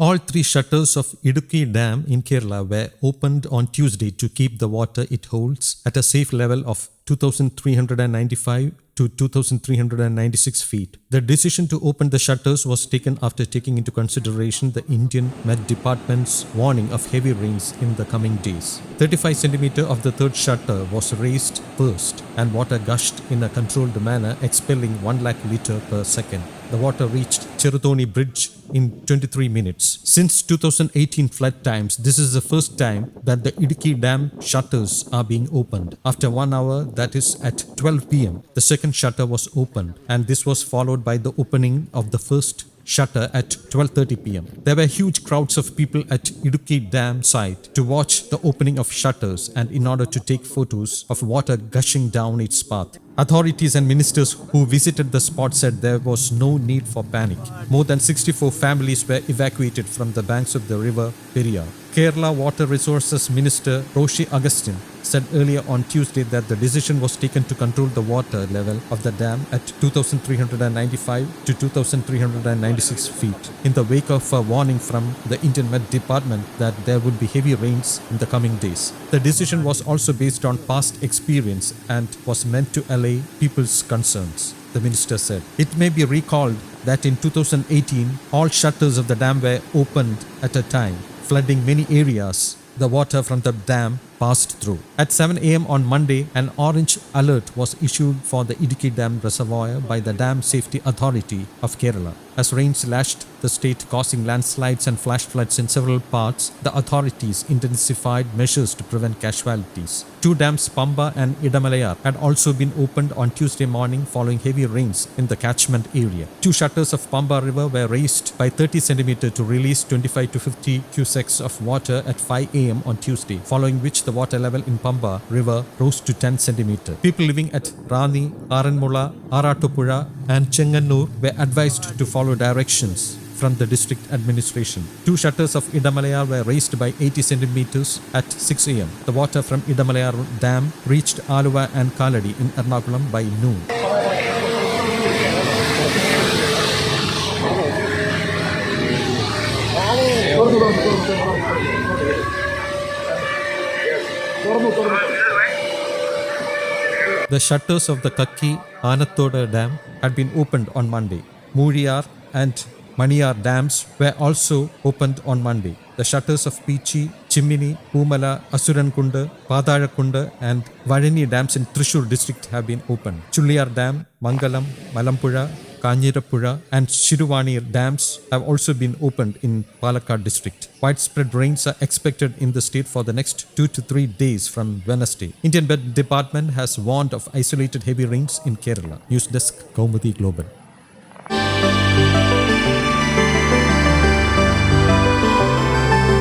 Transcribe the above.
All three shutters of Idukki Dam in Kerala were opened on Tuesday to keep the water it holds at a safe level of 2,395 to 2,396 feet. The decision to open the shutters was taken after taking into consideration the Indian Met Department's warning of heavy rains in the coming days. 35 centimeter of the third shutter was raised first and water gushed in a controlled manner, expelling 1 lakh litre per second. The water reached Cherutoni Bridge in 23 minutes. Since 2018 flood times, this is the first time that the Idukki Dam shutters are being opened. After 1 hour, that is at 12 pm, the second shutter was opened, and this was followed by the opening of the first shutter at 12:30 pm. There were huge crowds of people at Idukki Dam site to watch the opening of shutters and in order to take photos of water gushing down its path. Authorities and ministers who visited the spot said there was no need for panic. More than 64 families were evacuated from the banks of the river Periyar. Kerala Water Resources Minister Roshi Agustin said earlier on Tuesday that the decision was taken to control the water level of the dam at 2,395 to 2,396 feet in the wake of a warning from the Indian Met Department that there would be heavy rains in the coming days. The decision was also based on past experience and was meant to allay people's concerns, the minister said. It may be recalled that in 2018, all shutters of the dam were opened at a time, flooding many areas the water from the dam passed through. At 7 am on Monday, an orange alert was issued for the Idukki Dam reservoir by the Dam Safety Authority of Kerala. As rains lashed the state, causing landslides and flash floods in several parts, the authorities intensified measures to prevent casualties. Two dams, Pamba and Idamalayar, had also been opened on Tuesday morning following heavy rains in the catchment area. Two shutters of Pamba River were raised by 30 cm to release 25 to 50 cusecs of water at 5 am on Tuesday, following which the water level in Pamba River rose to 10 cm. People living at Rani, Aranmula, Aratupura and Chengannur were advised to follow directions from the district administration. Two shutters of Idamalayar were raised by 80 centimeters at 6 am. The water from Idamalayar Dam reached Aluva and Kaladi in Ernakulam by noon. The shutters of the Kakki Anathoda Dam had been opened on Monday. Muriyar and Maniyar dams were also opened on Monday. The shutters of Pichi, Chimini, Pumala, Asurankunda, Padalakunda and Varani dams in Thrissur district have been opened. Chulliyar Dam, Mangalam, Malampuzha, Kanjirappuzha and Shiruvani dams have also been opened in Palakkad district. Widespread rains are expected in the state for the next 2 to 3 days from Wednesday. Indian Met Department has warned of isolated heavy rains in Kerala. News Desk, Kaumudy Global.